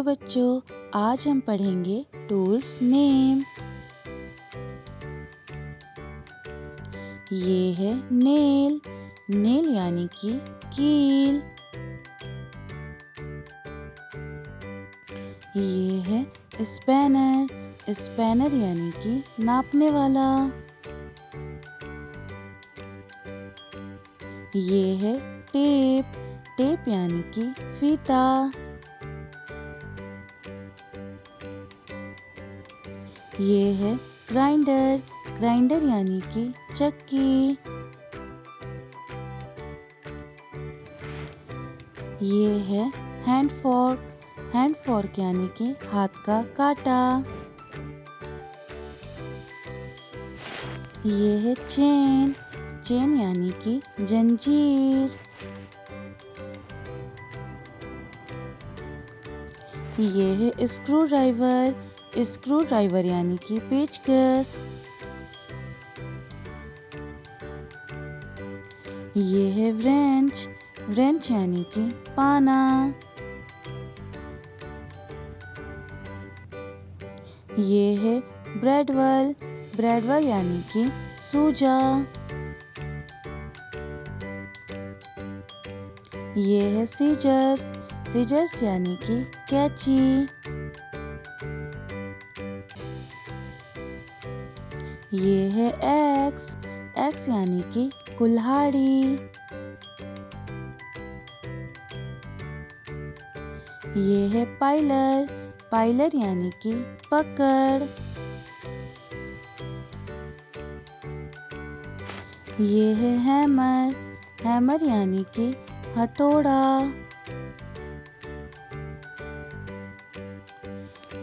बच्चों, आज हम पढ़ेंगे टूल्स नेम। ये है नेल, नेल यानी कि कील। ये है स्पैनर, स्पैनर यानी कि नापने वाला। ये है टेप, टेप यानी कि फीता। ये है ग्राइंडर, ग्राइंडर यानी कि चक्की। ये है हैंड फोर्क, हैंड फोर्क यानी कि हाथ का काटा। ये है चेन, चेन यानी कि जंजीर। ये है स्क्रू ड्राइवर, स्क्रू ड्राइवर यानी कि पेचकस। ये है व्रेंच, व्रेंच यानी कि पाना। ये है ब्रेडवल, ब्रेडवल यानी कि सूजा। ये है सीजर्स, सीजर्स यानी कि कैंची। ये है एक्स, एक्स यानी कि कुल्हाड़ी। ये है पाइलर, पाइलर यानी कि पकड़। ये है हैमर, हैमर यानी कि हथौड़ा।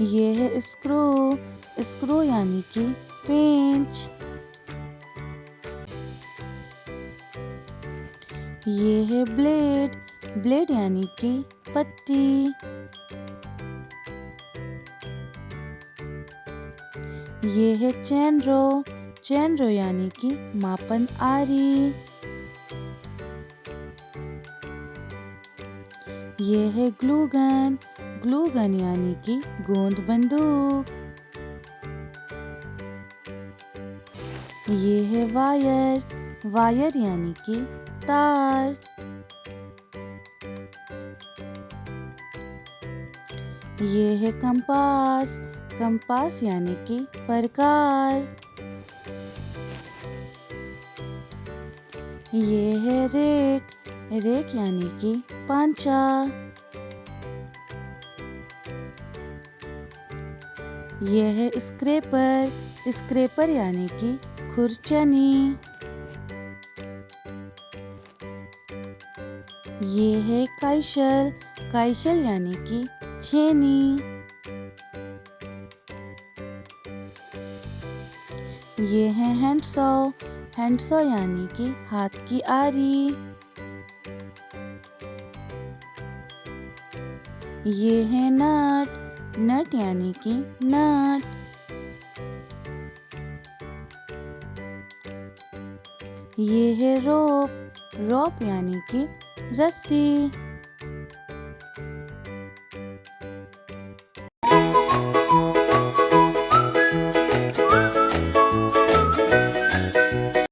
ये है स्क्रू, स्क्रू यानी कि पेंच। ये है ब्लेड, ब्लेड यानी कि पत्ती। ये है चैन रो, चैन रो यानी कि मापन आरी। ये है ग्लू गन, ग्लू गन यानी कि गोंद बंदूक। ये है वायर, वायर यानी कि तार। ये है कंपास, कंपास यानी कि प्रकार। ये है रेक, रेक यानी कि पांचा। ये है स्क्रैपर, स्क्रैपर यानी कि खुरचनी। ये है काइशल, काइशल यानी कि छेनी। ये है हैंडसॉ, हैंडसॉ यानी कि हाथ की आरी। ये है नट, नट यानी कि नट। ये है रोप, रोप यानी कि रस्सी।